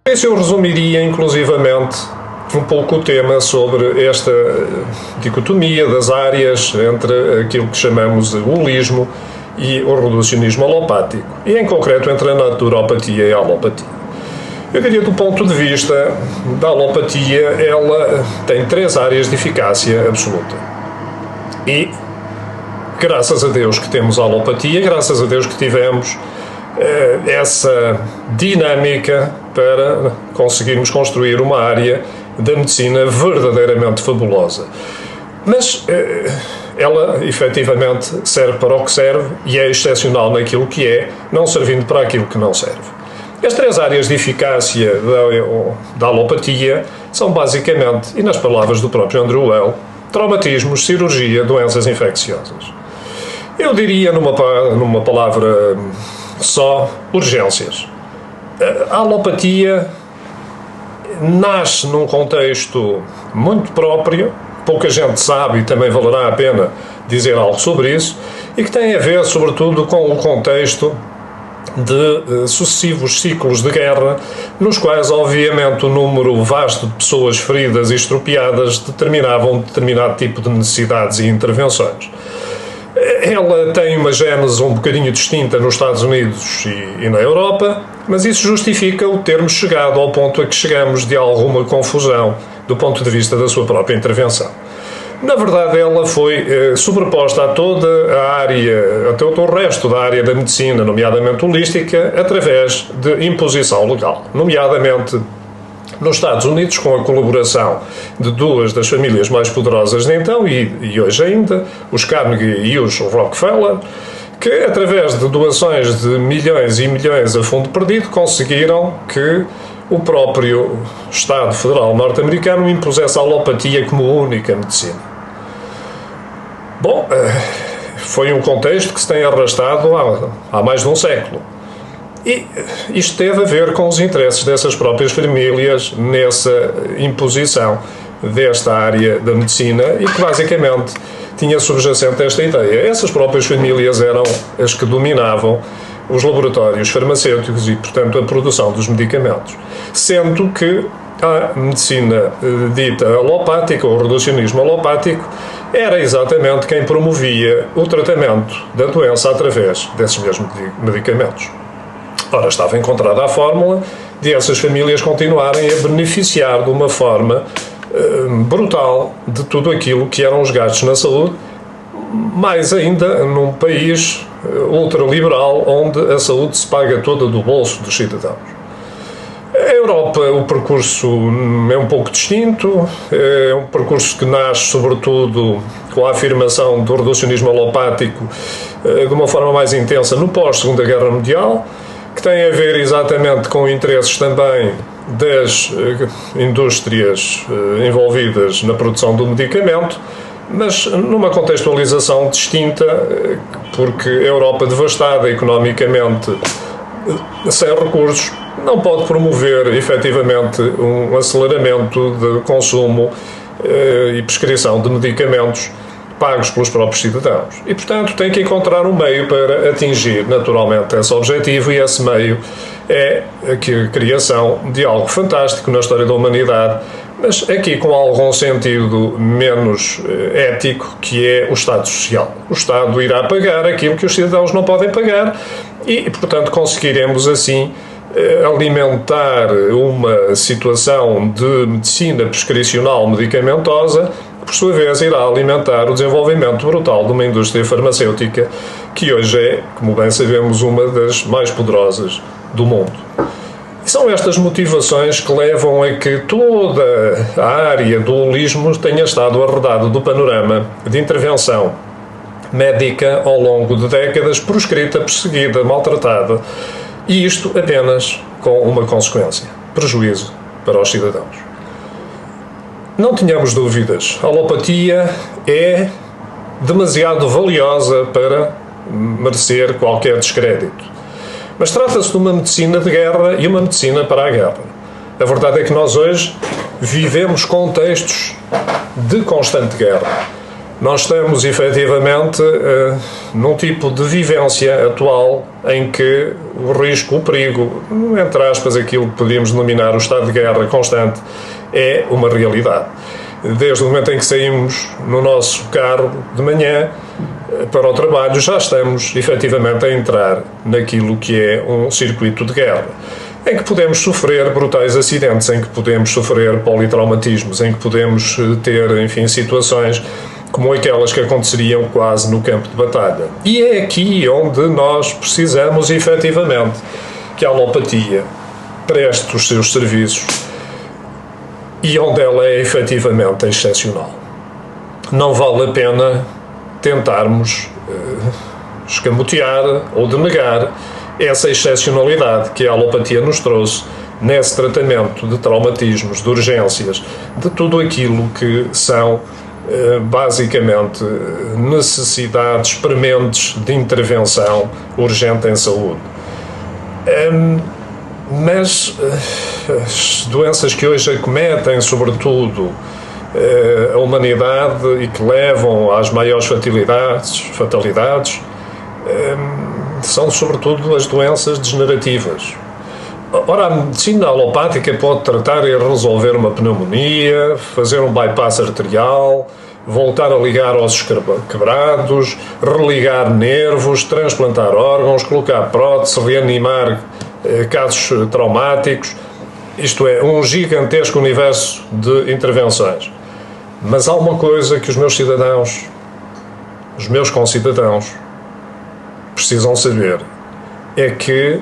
Isso eu resumiria, inclusivamente, um pouco o tema sobre esta dicotomia das áreas entre aquilo que chamamos de holismo e o reducionismo alopático, e em concreto entre a naturopatia e a alopatia. Eu diria, do ponto de vista da alopatia, ela tem 3 áreas de eficácia absoluta. E, graças a Deus que temos a alopatia, graças a Deus que tivemos essa dinâmica para conseguirmos construir uma área da medicina verdadeiramente fabulosa. Mas ela, efetivamente, serve para o que serve e é excepcional naquilo que é, não servindo para aquilo que não serve. As 3 áreas de eficácia da alopatia são basicamente, e nas palavras do próprio Andrew Well, traumatismos, cirurgia, doenças infecciosas. Eu diria, numa palavra só, urgências. A alopatia nasce num contexto muito próprio, pouca gente sabe e também valerá a pena dizer algo sobre isso, e que tem a ver, sobretudo, com o contexto de sucessivos ciclos de guerra, nos quais, obviamente, o número vasto de pessoas feridas e estropiadas determinavam um determinado tipo de necessidades e intervenções. Ela tem uma gênese um bocadinho distinta nos Estados Unidos e na Europa, mas isso justifica o termos chegado ao ponto a que chegamos de alguma confusão do ponto de vista da sua própria intervenção. Na verdade, ela foi sobreposta a toda a área, a todo o resto da área da medicina, nomeadamente holística, através de imposição legal, nomeadamente nos Estados Unidos, com a colaboração de 2 das famílias mais poderosas de então e hoje ainda, os Carnegie e os Rockefeller, que, através de doações de milhões e milhões a fundo perdido, conseguiram que o próprio Estado Federal norte-americano impusesse a alopatia como única medicina. Bom, foi um contexto que se tem arrastado há mais de um século. E isto teve a ver com os interesses dessas próprias famílias nessa imposição desta área da medicina e que basicamente tinha subjacente esta ideia. Essas próprias famílias eram as que dominavam os laboratórios farmacêuticos e, portanto, a produção dos medicamentos. Sendo que a medicina dita alopática, ou o reducionismo alopático, era exatamente quem promovia o tratamento da doença através desses mesmos medicamentos. Ora, estava encontrada a fórmula de essas famílias continuarem a beneficiar de uma forma brutal de tudo aquilo que eram os gastos na saúde, mais ainda num país ultraliberal onde a saúde se paga toda do bolso dos cidadãos. A Europa, o percurso é um pouco distinto, é um percurso que nasce sobretudo com a afirmação do reducionismo alopático de uma forma mais intensa no pós-Segunda Guerra Mundial, que tem a ver exatamente com interesses também das indústrias envolvidas na produção do medicamento, mas numa contextualização distinta, porque a Europa devastada economicamente, sem recursos, não pode promover efetivamente um aceleramento de consumo e prescrição de medicamentos pagos pelos próprios cidadãos. E, portanto, tem que encontrar um meio para atingir naturalmente esse objetivo, e esse meio é a criação de algo fantástico na história da humanidade, mas aqui com algum sentido menos ético, que é o Estado Social. O Estado irá pagar aquilo que os cidadãos não podem pagar e, portanto, conseguiremos assim alimentar uma situação de medicina prescricional medicamentosa, por sua vez irá alimentar o desenvolvimento brutal de uma indústria farmacêutica que hoje é, como bem sabemos, uma das mais poderosas do mundo. E são estas motivações que levam a que toda a área do holismo tenha estado arredada do panorama de intervenção médica ao longo de décadas, proscrita, perseguida, maltratada, e isto apenas com uma consequência: prejuízo para os cidadãos. Não tenhamos dúvidas, a alopatia é demasiado valiosa para merecer qualquer descrédito. Mas trata-se de uma medicina de guerra e uma medicina para a guerra. A verdade é que nós hoje vivemos contextos de constante guerra. Nós estamos, efetivamente, num tipo de vivência atual em que o risco, o perigo, entre aspas, aquilo que podíamos denominar o estado de guerra constante, é uma realidade. Desde o momento em que saímos no nosso carro de manhã para o trabalho, já estamos, efetivamente, a entrar naquilo que é um circuito de guerra, em que podemos sofrer brutais acidentes, em que podemos sofrer politraumatismos, em que podemos ter, enfim, situações como aquelas que aconteceriam quase no campo de batalha. E é aqui onde nós precisamos, efetivamente, que a alopatia preste os seus serviços e onde ela é, efetivamente, excepcional. Não vale a pena tentarmos escamotear ou denegar essa excepcionalidade que a alopatia nos trouxe nesse tratamento de traumatismos, de urgências, de tudo aquilo que são basicamente necessidades prementes de intervenção urgente em saúde. Mas as doenças que hoje acometem, sobretudo, a humanidade e que levam às maiores fatalidades, são sobretudo as doenças degenerativas. Ora, a medicina alopática pode tratar e resolver uma pneumonia, fazer um bypass arterial, voltar a ligar ossos quebrados, religar nervos, transplantar órgãos, colocar prótese, reanimar casos traumáticos. Isto é, um gigantesco universo de intervenções. Mas há uma coisa que os meus cidadãos, os meus concidadãos, precisam saber, é que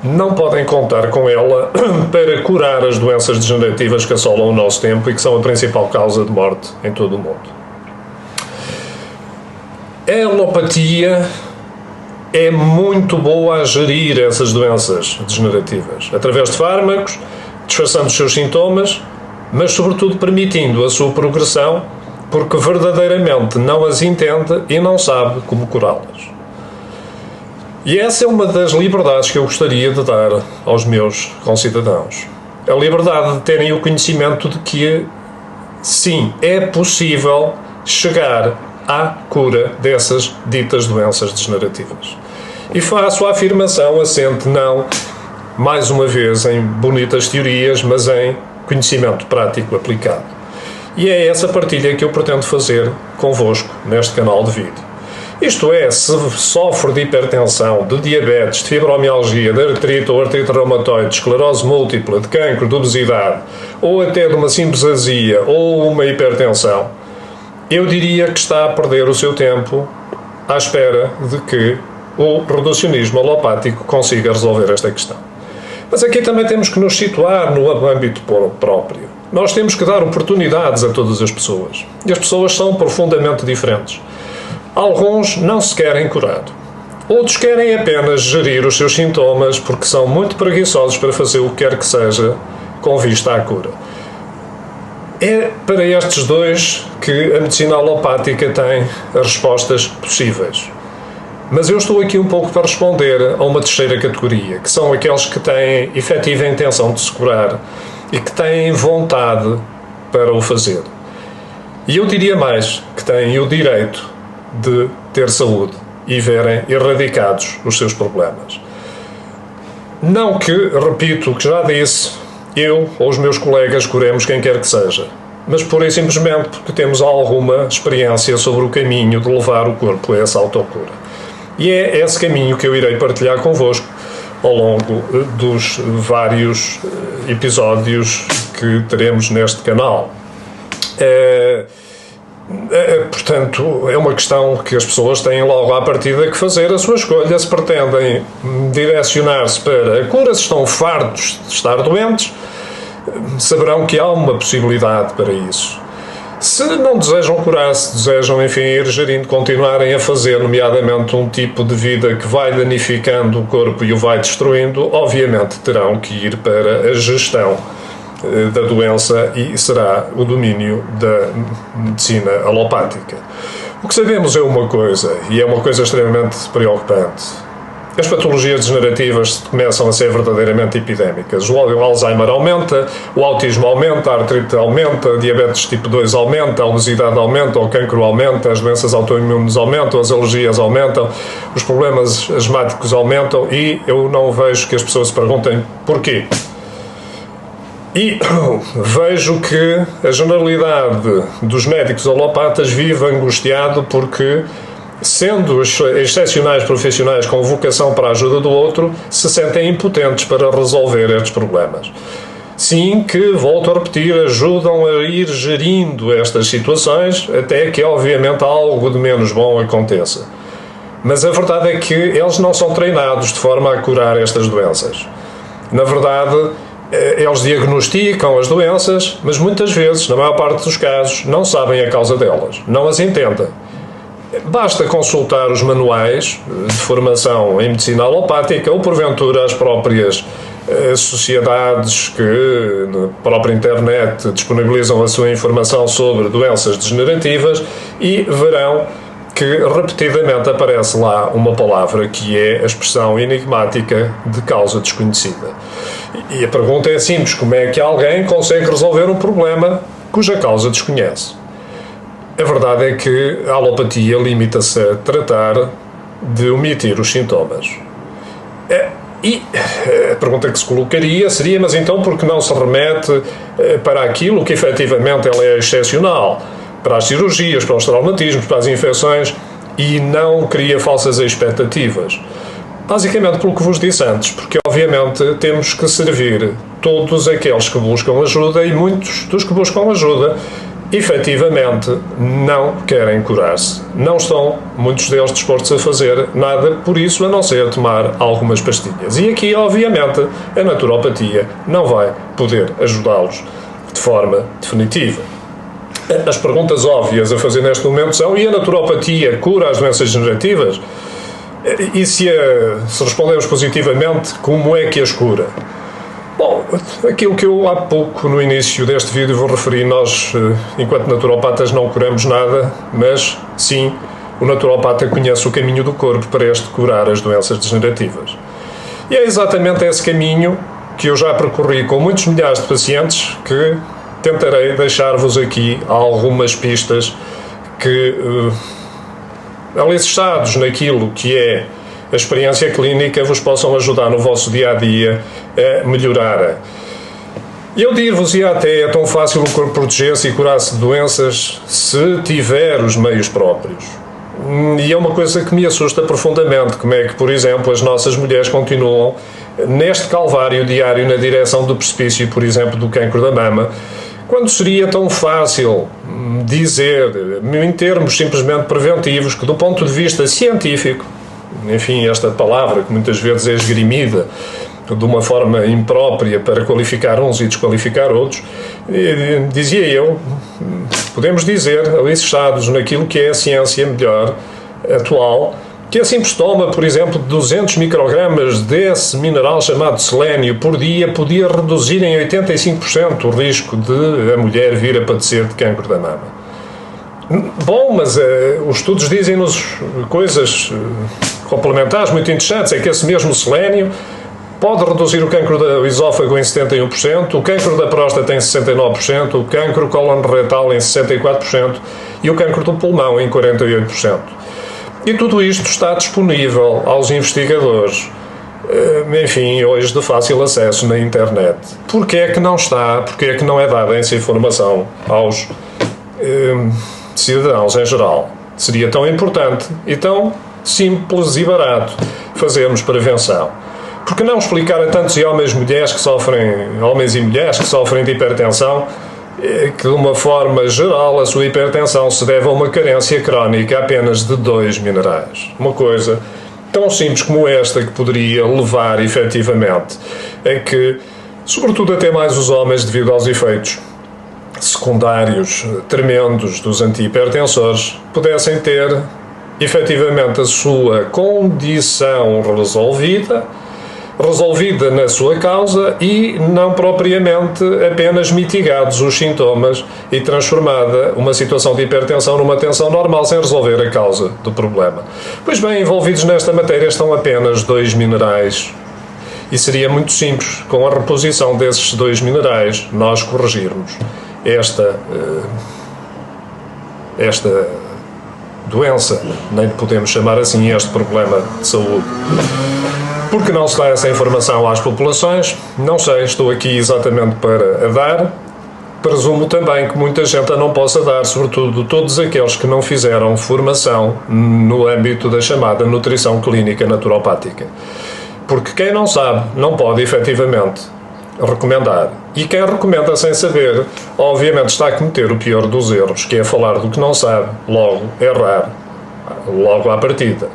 não podem contar com ela para curar as doenças degenerativas que assolam o nosso tempo e que são a principal causa de morte em todo o mundo. A alopatia é muito boa a gerir essas doenças degenerativas, através de fármacos, disfarçando os seus sintomas, mas sobretudo permitindo a sua progressão, porque verdadeiramente não as entende e não sabe como curá-las. E essa é uma das liberdades que eu gostaria de dar aos meus concidadãos. A liberdade de terem o conhecimento de que, sim, é possível chegar à cura dessas ditas doenças degenerativas. E faço a afirmação assente não, mais uma vez, em bonitas teorias, mas em conhecimento prático aplicado. E é essa partilha que eu pretendo fazer convosco neste canal de vídeo. Isto é, se sofre de hipertensão, de diabetes, de fibromialgia, de artrite ou artrite reumatoide, de esclerose múltipla, de cancro, de obesidade, ou até de uma simples azia ou uma hipertensão, eu diria que está a perder o seu tempo à espera de que o reducionismo alopático consiga resolver esta questão. Mas aqui também temos que nos situar no âmbito próprio. Nós temos que dar oportunidades a todas as pessoas. E as pessoas são profundamente diferentes. Alguns não se querem curar. Outros querem apenas gerir os seus sintomas porque são muito preguiçosos para fazer o que quer que seja com vista à cura. É para estes dois que a medicina alopática tem as respostas possíveis. Mas eu estou aqui um pouco para responder a uma terceira categoria, que são aqueles que têm efetiva intenção de se curar e que têm vontade para o fazer. E eu diria mais, que têm o direito de ter saúde e verem erradicados os seus problemas. Não que, repito o que já disse, eu ou os meus colegas curemos quem quer que seja, mas pura e simplesmente porque temos alguma experiência sobre o caminho de levar o corpo a essa autocura. E é esse caminho que eu irei partilhar convosco ao longo dos vários episódios que teremos neste canal. Portanto, é uma questão que as pessoas têm logo à partida que fazer a sua escolha. Se pretendem direcionar-se para a cura, se estão fartos de estar doentes, saberão que há uma possibilidade para isso. Se não desejam curar-se, desejam, enfim, ir gerindo, continuarem a fazer, nomeadamente, um tipo de vida que vai danificando o corpo e o vai destruindo, obviamente terão que ir para a gestão da doença e será o domínio da medicina alopática. O que sabemos é uma coisa, e é uma coisa extremamente preocupante. as patologias degenerativas começam a ser verdadeiramente epidémicas. O Alzheimer aumenta, o autismo aumenta, a artrite aumenta, a diabetes tipo 2 aumenta, a obesidade aumenta, o cancro aumenta, as doenças autoimunes aumentam, as alergias aumentam, os problemas asmáticos aumentam e eu não vejo que as pessoas se perguntem porquê. E vejo que a generalidade dos médicos alopatas vive angustiado porque, sendo excepcionais profissionais com vocação para a ajuda do outro, se sentem impotentes para resolver estes problemas. Sim, que, volto a repetir, ajudam a ir gerindo estas situações até que, obviamente, algo de menos bom aconteça. Mas a verdade é que eles não são treinados de forma a curar estas doenças. Na verdade, eles diagnosticam as doenças, mas muitas vezes, na maior parte dos casos, não sabem a causa delas, não as entendem. Basta consultar os manuais de formação em medicina alopática ou, porventura, as próprias sociedades que, na própria internet, disponibilizam a sua informação sobre doenças degenerativas e verão que repetidamente aparece lá uma palavra que é a expressão enigmática de causa desconhecida. E a pergunta é simples: como é que alguém consegue resolver um problema cuja causa desconhece? A verdade é que a alopatia limita-se a tratar de omitir os sintomas. E a pergunta que se colocaria seria: mas então por que não se remete para aquilo que efetivamente ela é excepcional? Para as cirurgias, para os traumatismos, para as infecções, e não cria falsas expectativas. Basicamente pelo que vos disse antes, porque obviamente temos que servir todos aqueles que buscam ajuda e muitos dos que buscam ajuda efetivamente não querem curar-se. Não estão, muitos deles, dispostos a fazer nada por isso, a não ser tomar algumas pastilhas. E aqui, obviamente, a naturopatia não vai poder ajudá-los de forma definitiva. As perguntas óbvias a fazer neste momento são: e a naturopatia cura as doenças degenerativas? E se respondemos positivamente, como é que as cura? Bom, aquilo que eu há pouco no início deste vídeo vou referir: nós, enquanto naturopatas, não curamos nada, mas sim, o naturopata conhece o caminho do corpo para este curar as doenças degenerativas. E é exatamente esse caminho que eu já percorri com muitos milhares de pacientes que tentarei deixar-vos aqui algumas pistas que, alicerçados naquilo que é a experiência clínica, vos possam ajudar no vosso dia-a-dia a melhorar. Eu dir-vos-ia até: é tão fácil o corpo proteger-se e curar-se de doenças se tiver os meios próprios. E é uma coisa que me assusta profundamente, como é que, por exemplo, as nossas mulheres continuam neste calvário diário na direção do precipício, por exemplo, do cancro da mama, quando seria tão fácil dizer, em termos simplesmente preventivos, que do ponto de vista científico, enfim, esta palavra que muitas vezes é esgrimida de uma forma imprópria para qualificar uns e desqualificar outros, dizia eu, podemos dizer, alicerçados naquilo que é a ciência melhor atual, que a simples toma, por exemplo, de 200 microgramas desse mineral chamado selênio por dia podia reduzir em 85% o risco de a mulher vir a padecer de cancro da mama. Bom, mas os estudos dizem-nos coisas complementares muito interessantes: é que esse mesmo selênio pode reduzir o cancro do esófago em 71%, o cancro da próstata em 69%, o cancro coloretal em 64% e o cancro do pulmão em 48%. E tudo isto está disponível aos investigadores, enfim, hoje de fácil acesso na internet. Porquê é que não está? Porquê é que não é dada essa informação aos cidadãos em geral? Seria tão importante e tão simples e barato fazermos prevenção. Por que não explicar a tantos homens e mulheres que sofrem de hipertensão, que de uma forma geral a sua hipertensão se deve a uma carência crónica apenas de 2 minerais? Uma coisa tão simples como esta, que poderia levar efetivamente a que, sobretudo até mais os homens, devido aos efeitos secundários tremendos dos antihipertensores, pudessem ter efetivamente a sua condição resolvida resolvida na sua causa e não propriamente apenas mitigados os sintomas e transformada uma situação de hipertensão numa tensão normal sem resolver a causa do problema. Pois bem, envolvidos nesta matéria estão apenas 2 minerais e seria muito simples, com a reposição desses 2 minerais, nós corrigirmos esta doença, nem podemos chamar assim este problema de saúde. Porque não se dá essa informação às populações? Não sei, estou aqui exatamente para a dar. Presumo também que muita gente a não possa dar, sobretudo todos aqueles que não fizeram formação no âmbito da chamada nutrição clínica naturopática. Porque quem não sabe, não pode efetivamente recomendar. E quem recomenda sem saber, obviamente está a cometer o pior dos erros, que é falar do que não sabe, logo errar, logo à partida.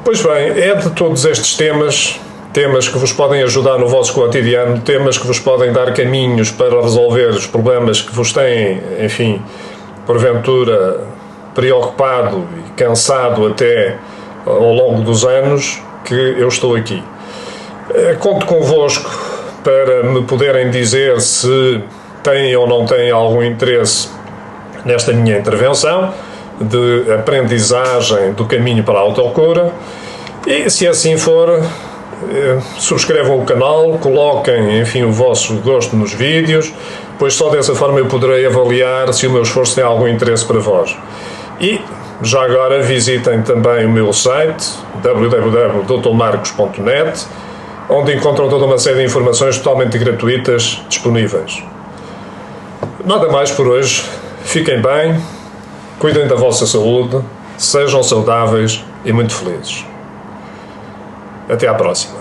Pois bem, é de todos estes temas que vos podem ajudar no vosso cotidiano, temas que vos podem dar caminhos para resolver os problemas que vos têm, enfim, porventura preocupado e cansado até ao longo dos anos, que eu estou aqui. Conto convosco para me poderem dizer se têm ou não têm algum interesse nesta minha intervenção de aprendizagem do caminho para a autocura, e se assim for, subscrevam o canal, coloquem, enfim, o vosso gosto nos vídeos, pois só dessa forma eu poderei avaliar se o meu esforço tem algum interesse para vós. E já agora visitem também o meu site www.drmarcos.net, onde encontram toda uma série de informações totalmente gratuitas disponíveis. Nada mais por hoje. Fiquem bem, cuidem da vossa saúde, sejam saudáveis e muito felizes. Até à próxima.